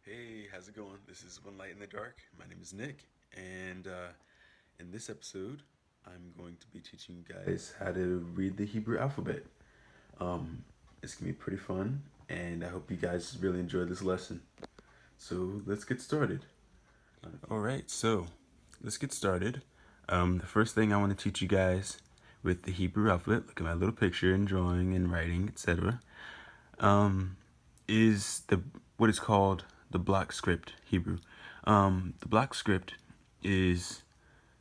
Hey, how's it going? This is One Light in the Dark. My name is Nick, and in this episode, I'm going to be teaching you guys how to read the Hebrew alphabet. It's gonna be pretty fun, and I hope you guys really enjoy this lesson. So let's get started. All right, so let's get started. The first thing I want to teach you guys with the Hebrew alphabet, look at my little picture and drawing and writing, etc. Is the what is called the block script Hebrew. The block script is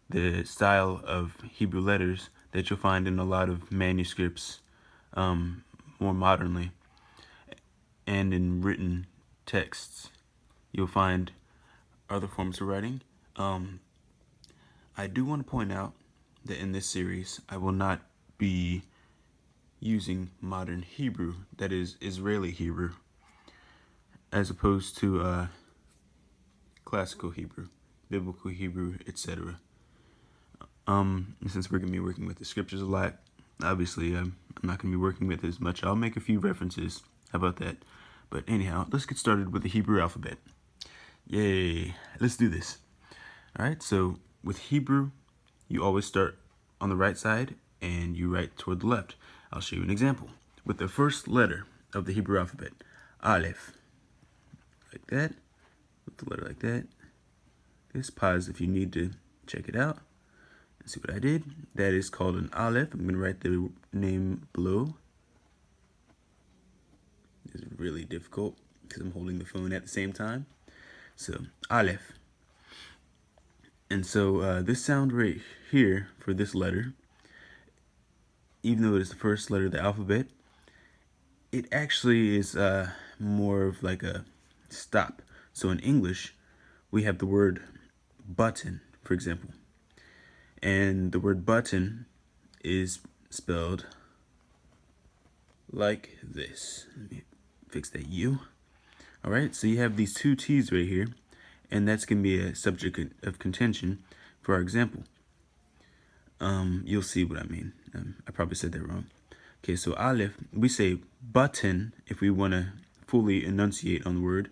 the style of Hebrew letters that you'll find in a lot of manuscripts more modernly and in written texts. You'll find other forms of writing. I do want to point out that in this series, I will not be using modern Hebrew, that is Israeli Hebrew, as opposed to classical Hebrew, biblical Hebrew, etc. Since we're gonna be working with the scriptures a lot, obviously I'm not gonna be working with it as much. I'll make a few references. How about that? But anyhow, let's get started with the Hebrew alphabet. Yay! Let's do this. All right. So with Hebrew, you always start on the right side and you write toward the left. I'll show you an example with the first letter of the Hebrew alphabet, Aleph, like that. With the letter like that. Just pause if you need to check it out. See what I did? That is called an Aleph. I'm going to write the name below. It's really difficult because I'm holding the phone at the same time. So, Aleph. And so this sound right here for this letter, even though it is the first letter of the alphabet, it actually is more of like a stop. So in English, we have the word button, for example. And the word button is spelled like this. Let me fix that U. All right, so you have these two T's right here, and that's going to be a subject of contention for our example. You'll see what I mean. I probably said that wrong. Okay, so Aleph, we say button if we want to fully enunciate on the word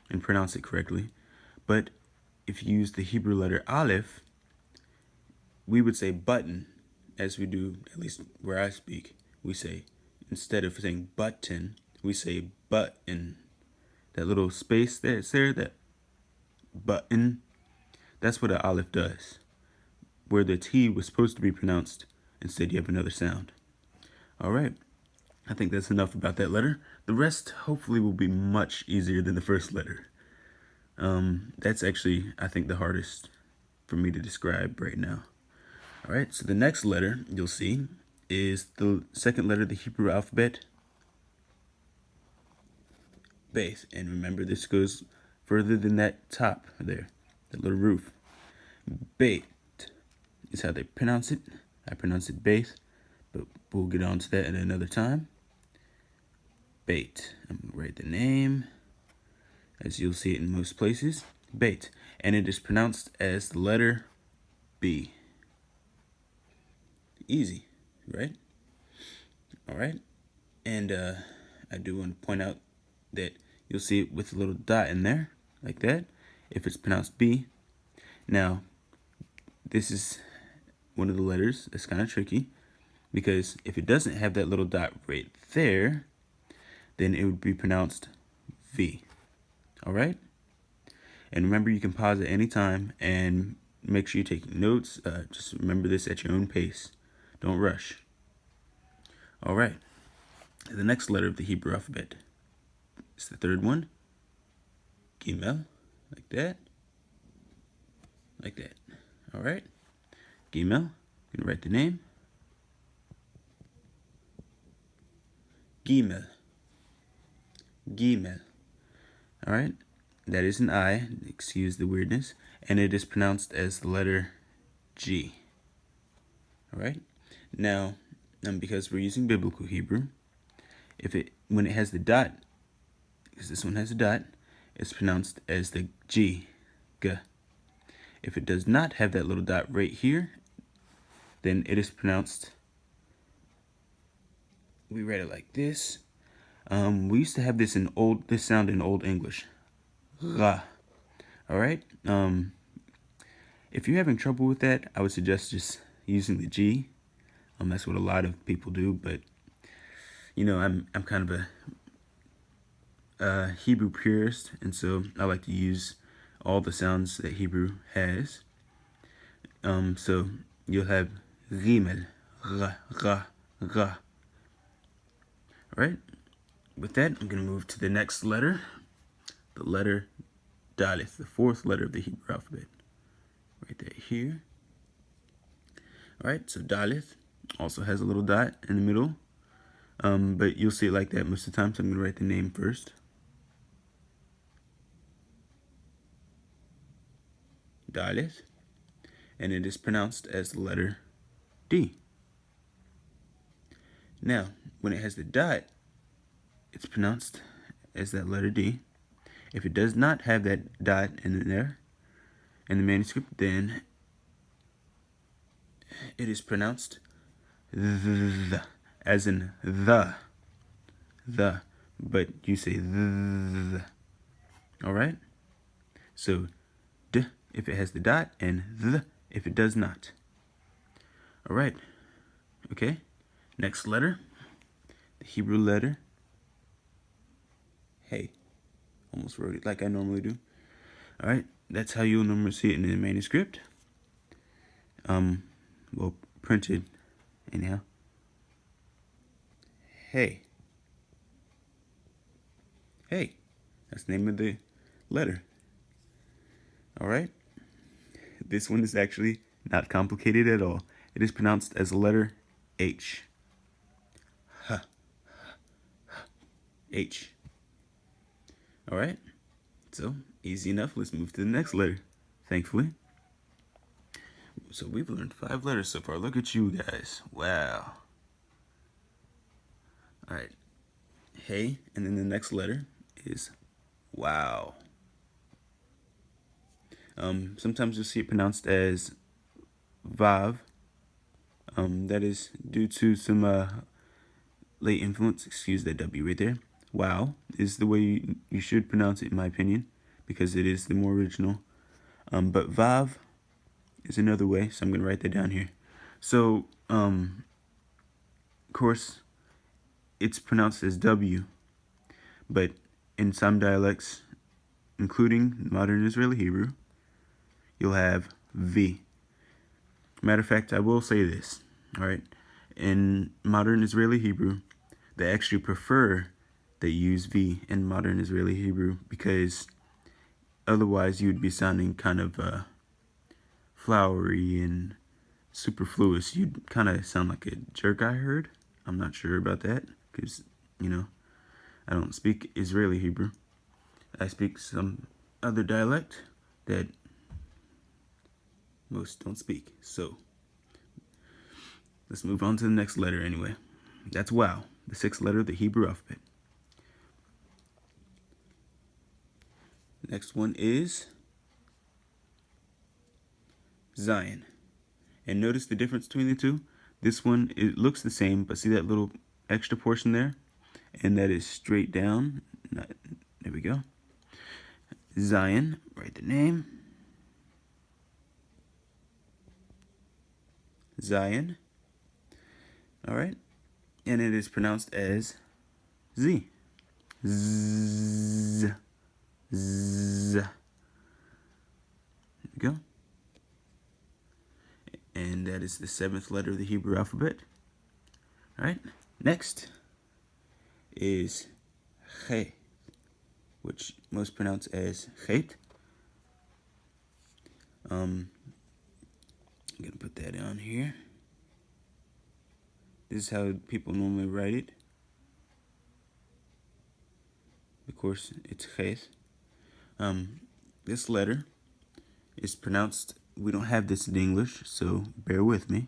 and pronounce it correctly. But if you use the Hebrew letter Aleph, we would say button, as we do, at least where I speak. We say, instead of saying button, we say button. That little space that's there, that button, that's what an Aleph does. Where the T was supposed to be pronounced, instead you have another sound. All right, I think that's enough about that letter. The rest hopefully will be much easier than the first letter. That's actually, I think, the hardest for me to describe right now. All right, so the next letter you'll see is the second letter of the Hebrew alphabet, Beth. And remember, this goes further than that top there, that little roof. Beth is how they pronounce it. I pronounce it Beth, but we'll get on to that at another time. Beth. I'm going to write the name, as you'll see it in most places. Beth. And it is pronounced as the letter B. Easy, right? All right. And I do want to point out that you'll see it with a little dot in there, like that, if it's pronounced B. Now, this is one of the letters that's kind of tricky, because if it doesn't have that little dot right there, then it would be pronounced V. All right? And remember, you can pause at any time and make sure you're taking notes. Just remember this at your own pace. Don't rush. All right. The next letter of the Hebrew alphabet is the third one. Gimel, like that. Like that. All right. Gimel. I'm going to write the name. Gimel. Gimel. All right. That is an I. Excuse the weirdness. And it is pronounced as the letter G. All right. Now, because we're using biblical Hebrew, when it has the dot, because this one has a dot, it's pronounced as the G. G. If it does not have that little dot right here, then it is pronounced, we write it like this. We used to have this sound in Old English, Ra. All right. If you're having trouble with that, I would suggest just using the G. That's what a lot of people do, but I'm kind of a Hebrew purist, and so I like to use all the sounds that Hebrew has. So you'll have Gimel, Ra, Ra, Ra. All right. With that, I'm going to move to the next letter, the letter Daleth, the fourth letter of the Hebrew alphabet. Right there here. All right, so Daleth also has a little dot in the middle, but you'll see it like that most of the time, so I'm going to write the name first. Daleth, and it is pronounced as the letter D. Now, when it has the dot, it's pronounced as that letter D. If it does not have that dot in there in the manuscript, then it is pronounced the, as in the, but you say the. All right? So d if it has the dot and th if it does not. All right. Okay. Next letter, the Hebrew letter. Hey, almost wrote it like I normally do. All right. That's how you'll normally see it in the manuscript. Well, printed anyhow. Hey. Hey. That's the name of the letter. All right. This one is actually not complicated at all. It is pronounced as the letter H. H. All right. So easy enough. Let's move to the next letter. Thankfully. So we've learned 5 letters so far. Look at you guys. Wow. All right. Hey, and then the next letter is wow. Sometimes you'll see it pronounced as Vav. That is due to some late influence. Excuse that W right there. Wow is the way you should pronounce it, in my opinion, because it is the more original. But Vav is another way, so I'm going to write that down here. So, of course, it's pronounced as W, but in some dialects, including modern Israeli Hebrew, you'll have V. Matter of fact, I will say this, all right? In modern Israeli Hebrew, they actually prefer that you use V in modern Israeli Hebrew because otherwise you would be sounding kind of flowery and superfluous. You'd kind of sound like a jerk, I heard. I'm not sure about that because, I don't speak Israeli Hebrew. I speak some other dialect that most don't speak. So let's move on to the next letter anyway. That's wow, the 6th letter of the Hebrew alphabet. Next one is Zion. And notice the difference between the two. This one, it looks the same, but see that little extra portion there? And that is straight down. There we go. Zion, write the name. Zion. All right. And it is pronounced as Z. Z. Z. There we go. And that is the 7th letter of the Hebrew alphabet. All right. Next is Chet, which most pronounce as Chet. I'm going to put that on here. This is how people normally write it. Of course, it's Chet. This letter is pronounced, we don't have this in English, so bear with me.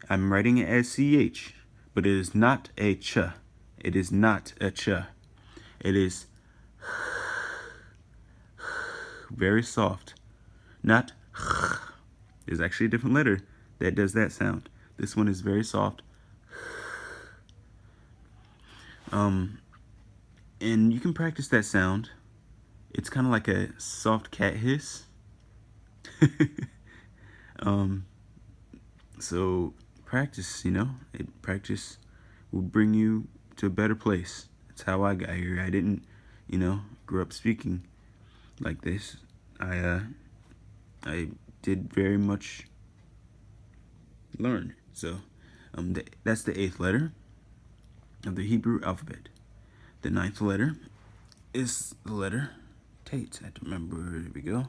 I'm writing it as CH, but it is not a ch. It is not a ch. It is very soft. Not there's actually a different letter that does that sound. This one is very soft. And you can practice that sound It's kind of like a soft cat hiss. So practice, practice will bring you to a better place. That's how I got here. I didn't, grow up speaking like this. I did very much learn. So that's the 8th letter of the Hebrew alphabet. The 9th letter is the letter Tate. I have to remember. Here we go.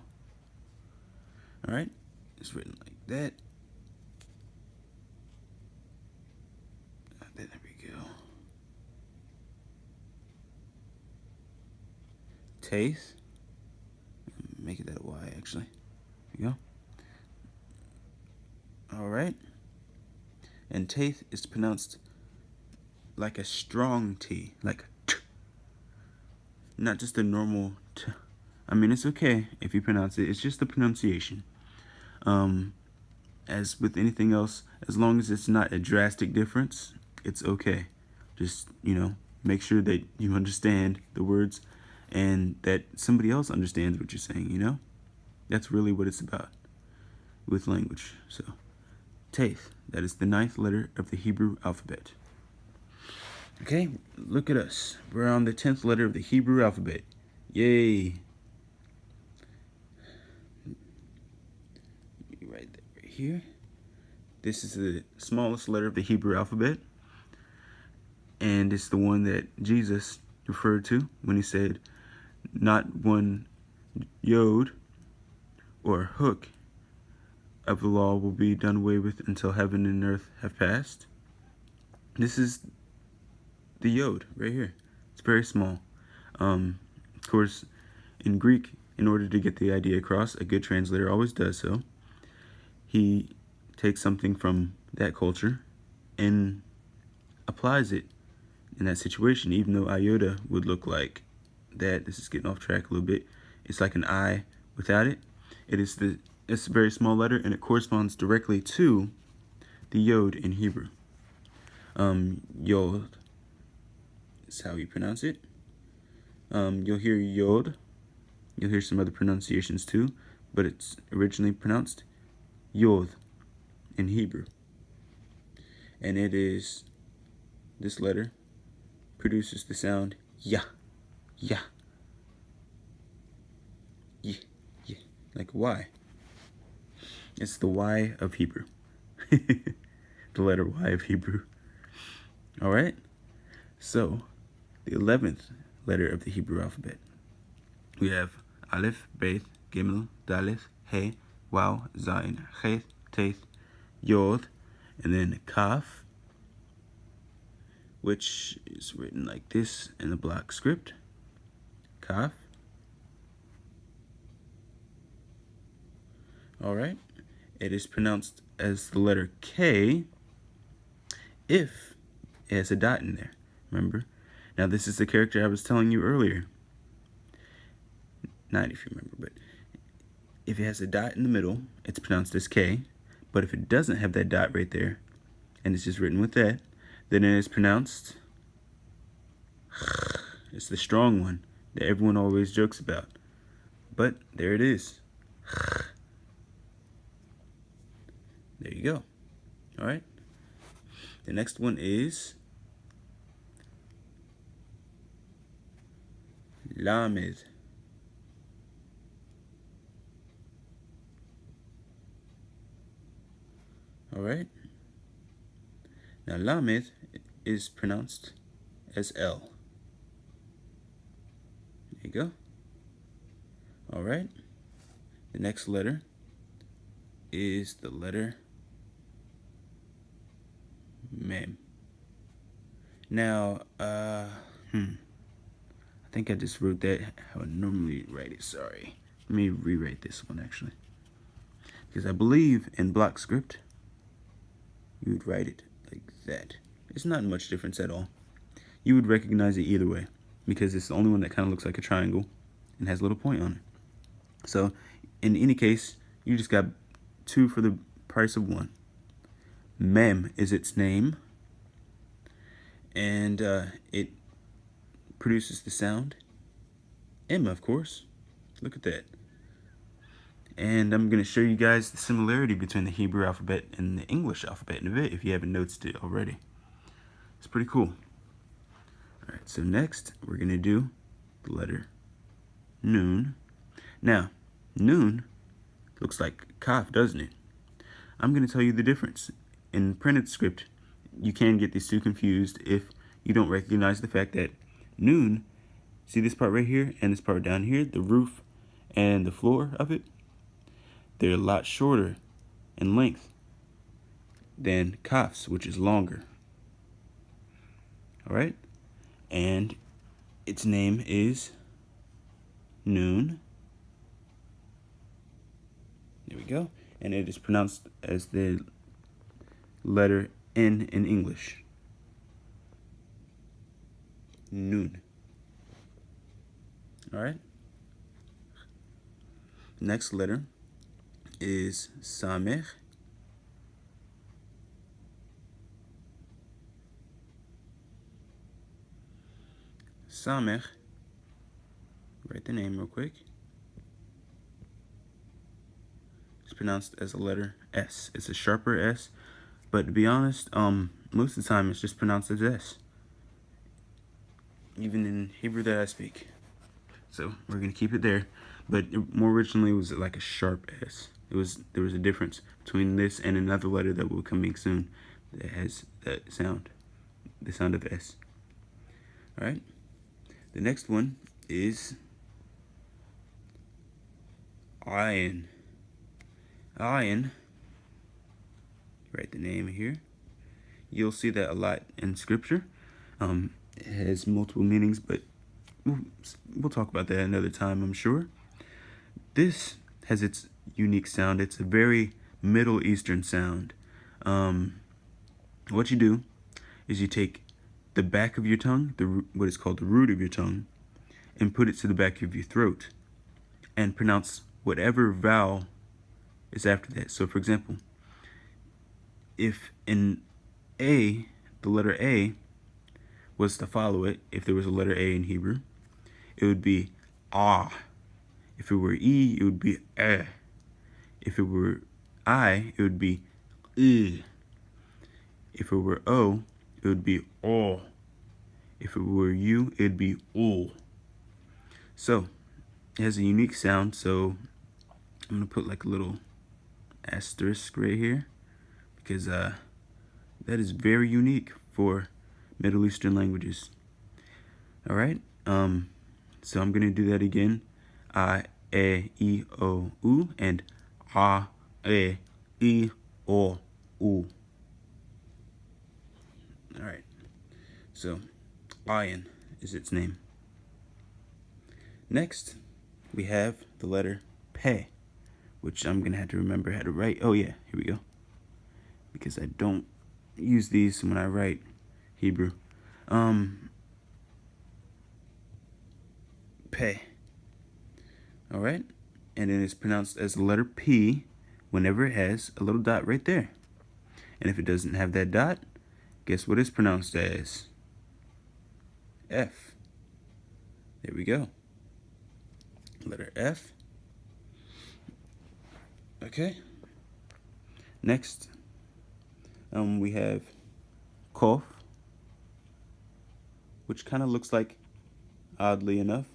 All right, it's written like that. There we go. Taith. Make it that Y actually. There we go. All right. And Taith is pronounced like a strong T, like t, not just a normal T. I mean, it's okay if you pronounce it. It's just the pronunciation. As with anything else, as long as it's not a drastic difference, it's okay. Just, make sure that you understand the words and that somebody else understands what you're saying, That's really what it's about with language. So, Taith, that is the 9th letter of the Hebrew alphabet. Okay, look at us. We're on the 10th letter of the Hebrew alphabet. Yay. Right there, right here. This is the smallest letter of the Hebrew alphabet. And it's the one that Jesus referred to when he said, not one yod or hook of the law will be done away with until heaven and earth have passed. This is the yod right here. It's very small. Of course, in Greek, in order to get the idea across, a good translator always does so. He takes something from that culture and applies it in that situation, even though iota would look like that. This is getting off track a little bit. It's like an I without it. It's a very small letter, and it corresponds directly to the yod in Hebrew. Yod is how you pronounce it. You'll hear yod. You'll hear some other pronunciations too, but it's originally pronounced yod in Hebrew. And it is, this letter produces the sound ya, ya, yeah, yeah, like Y. It's the Y of Hebrew. The letter Y of Hebrew. All right. So, the 11th letter of the Hebrew alphabet. We have Aleph, Beth, Gimel, Daleth, He, Waw, Zayin, Chet, Taith, Yod, and then Kaf, which is written like this in the block script. Kaf. All right. It is pronounced as the letter K if it has a dot in there. Remember? Now, this is the character I was telling you earlier. Not if you remember, but if it has a dot in the middle, it's pronounced as K. But if it doesn't have that dot right there, and it's just written with that, then it is pronounced, it's the strong one that everyone always jokes about. But there it is. There you go. All right. The next one is Lamed. All right. Now, Lamed is pronounced as L. There you go. All right. The next letter is the letter Mem. Now, I think I just wrote that how I normally write it. Sorry. Let me rewrite this one, actually. Because I believe in block script, you would write it like that. It's not much difference at all. You would recognize it either way, because it's the only one that kind of looks like a triangle and has a little point on it. So, in any case, you just got 2 for the price of 1. Mem is its name, and it produces the sound M, of course. Look at that. And I'm going to show you guys the similarity between the Hebrew alphabet and the English alphabet in a bit if you haven't noticed it already. It's pretty cool. Alright, so next we're going to do the letter Nun. Now, Nun looks like Kaf, doesn't it? I'm going to tell you the difference. In printed script, you can get these two confused if you don't recognize the fact that Nun, see this part right here and this part down here, the roof and the floor of it, they're a lot shorter in length than Kaf's, which is longer. Alright? And its name is Nun. There we go. And it is pronounced as the letter N in English. Nun. Alright? Next letter is Samech. Samech. Write the name real quick. It's pronounced as a letter S. It's a sharper S, but to be honest, most of the time it's just pronounced as S. Even in Hebrew that I speak. So we're gonna keep it there. But more originally it was like a sharp S. There was a difference between this and another letter that will be coming soon that has that sound, the sound of S. All right. The next one is Ayin. Ayin. Write the name here. You'll see that a lot in scripture. It has multiple meanings, but we'll talk about that another time, I'm sure. This has its unique sound. It's a very Middle Eastern sound. What you do is you take the back of your tongue, what is called the root of your tongue, and put it to the back of your throat and pronounce whatever vowel is after that. So for example, if in A, the letter A was to follow it, if there was a letter A in Hebrew, it would be ah. If it were E, it would be eh. If it were I, it would be I. If it were O, it would be O. If it were U, it would be O. So, it has a unique sound, so I'm going to put like a little asterisk right here, because that is very unique for Middle Eastern languages. Alright, so I'm going to do that again. I, E, O, U, and A, E, O, U. Alright, so Ayin is its name. Next, we have the letter Pe, which I'm going to have to remember how to write. Oh yeah, here we go. Because I don't use these when I write Hebrew. Pe. Alright, and then it's pronounced as the letter P whenever it has a little dot right there. And if it doesn't have that dot, guess what it's pronounced as? F. There we go. Letter F. Okay. Next, we have Kof, which kind of looks like, oddly enough,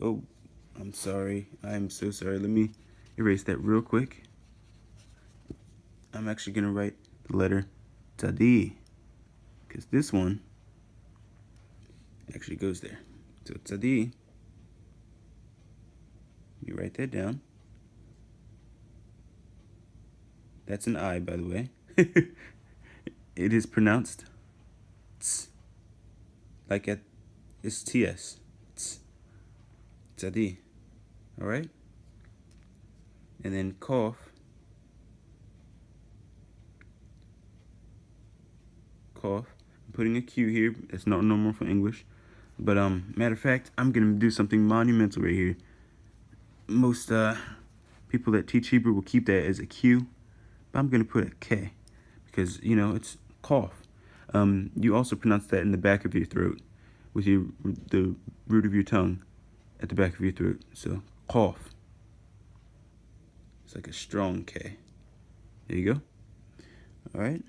oh, I'm sorry. I'm so sorry. Let me erase that real quick. I'm actually going to write the letter Tzadi, because this one actually goes there. So Tzadi, you write that down. That's an I, by the way. It is pronounced tz, like it's TS. Tz. Tzadi. Alright? And then Kof. Kof. I'm putting a Q here. That's not normal for English. But matter of fact, I'm gonna do something monumental right here. Most people that teach Hebrew will keep that as a Q, but I'm gonna put a K because you know it's Kof. You also pronounce that in the back of your throat, with the root of your tongue at the back of your throat. So cough. It's like a strong K. There you go. All right.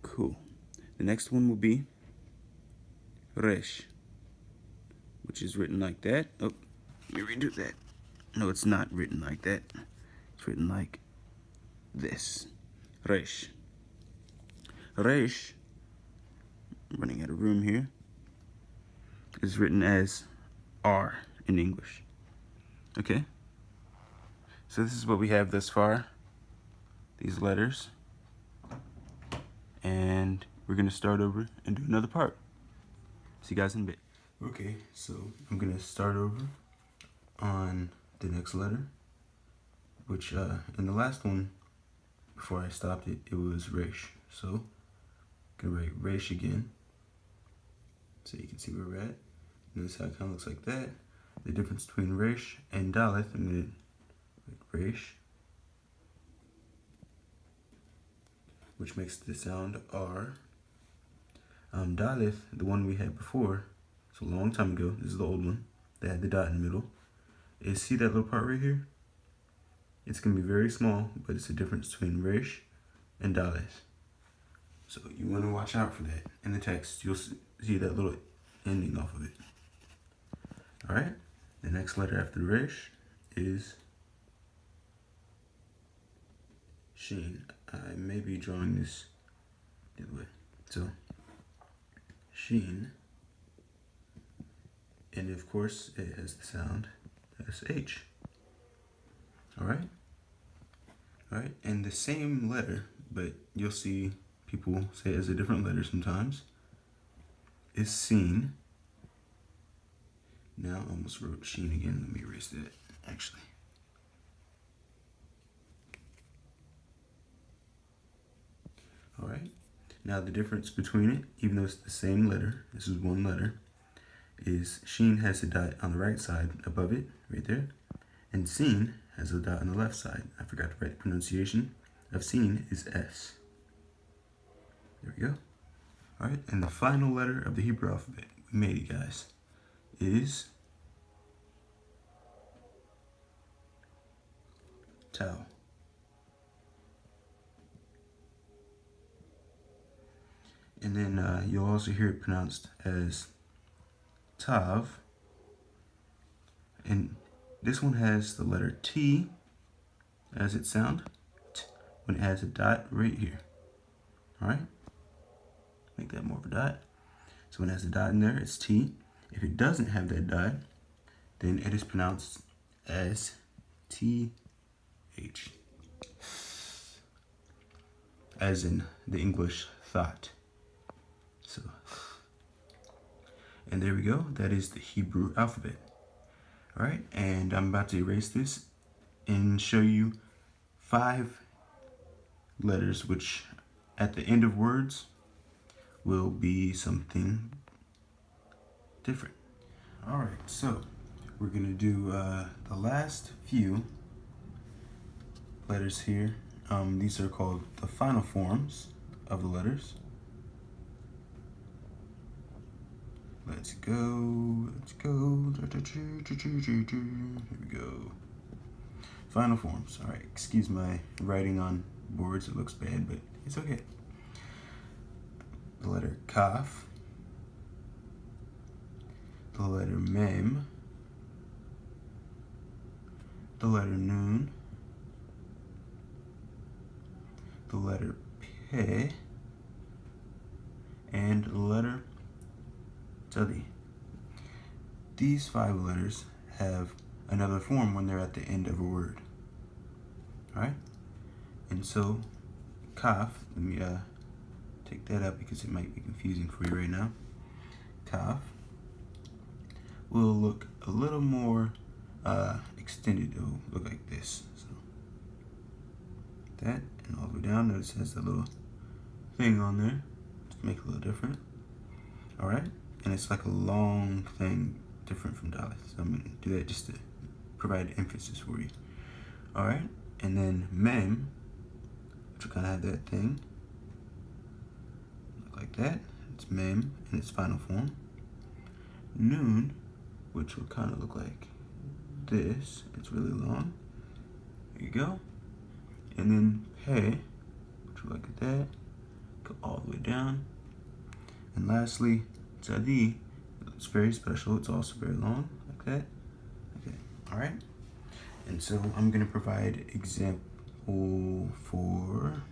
Cool. The next one will be resh, which is written like that. Oh, let me redo that. No, it's not written like that. It's written like this. Resh. Resh, I'm running out of room here, is written as R in English. Okay? So this is what we have thus far. These letters. And we're going to start over and do another part. See you guys in a bit. Okay, so I'm going to start over on the next letter, which in the last one, before I stopped it, it was resh. So I'm going to write resh again, so you can see where we're at. Notice how it kind of looks like that. The difference between resh and daleth, I'm going to write resh, which makes the sound R. Daleth, the one we had before, so a long time ago, this is the old one, that had the dot in the middle, is, see that little part right here? It's going to be very small, but it's the difference between resh and daleth. So you want to watch out for that. In the text, you'll see that little ending off of it. Alright, the next letter after resh is sheen. I may be drawing this the other way. So, sheen. And of course, it has the sound SH. Alright? Alright, and the same letter, but you'll see people say it as a different letter sometimes, is seen. Now I almost wrote sheen again. Let me erase that, actually. Alright, now the difference between it, even though it's the same letter, this is one letter, is sheen has a dot on the right side above it, right there, and seen has a dot on the left side. I forgot to write the pronunciation of seen is S. There we go. Alright, and the final letter of the Hebrew alphabet, we made it, guys, is tau. And then you'll also hear it pronounced as tav. And this one has the letter T as its sound, when it has a dot right here. Alright? Make that more of a dot. So when it has a dot in there, it's T. If it doesn't have that dot, then it is pronounced as TH. As in the English thought. So, and there we go. That is the Hebrew alphabet. Alright, and I'm about to erase this and show you 5 letters which at the end of words will be something different. Alright, so we're going to do the last few letters here. These are called the final forms of the letters. Let's go, let's go. Here we go. Final forms. All right, excuse my writing on boards. It looks bad, but it's okay. The letter kaf. The letter mem. The letter nun. The letter pe. And the letter Tadi. These 5 letters have another form when they're at the end of a word. Alright? And so, kaf, let me take that up because it might be confusing for you right now. Kaf will look a little more extended. It will look like this. So, that, and all the way down, notice it has that little thing on there to make it a little different. Alright? And it's like a long thing, different from daleth. So I'm going to do that just to provide emphasis for you. Alright, and then mem, which will kind of have that thing. that. It's mem in its final form. Noon, which will kind of look like this. It's really long. There you go. And then pe, which will look at that. Go all the way down. And lastly, tzadi. It's very special. It's also very long, like that. Okay. All right. And so I'm going to provide an example for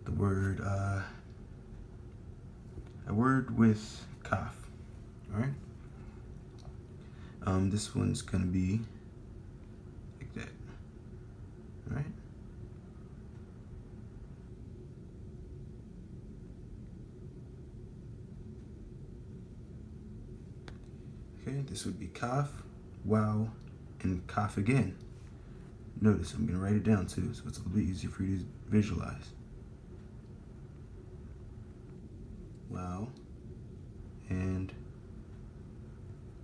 the word, a word with kaf. All right. This one's going to be like that. All right. Okay, this would be kaf, wow, and kaf again. Notice I'm going to write it down too, so it's a little bit easier for you to visualize. Wow, and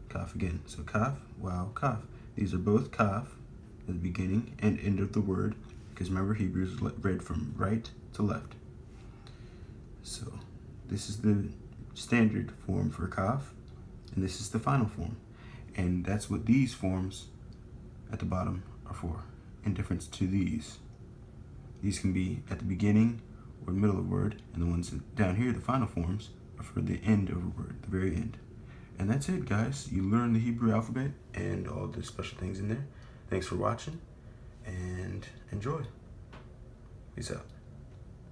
kaf again. So kaf, wow, kaf. These are both kaf at the beginning and end of the word, because remember Hebrew is read from right to left. So this is the standard form for kaf, and this is the final form. And that's what these forms at the bottom are for, in difference to these. These can be at the beginning or the middle of a word, and the ones down here, the final forms, are for the end of a word, the very end. And that's it, guys. You learn the Hebrew alphabet and all the special things in there. Thanks for watching, and enjoy. Peace out.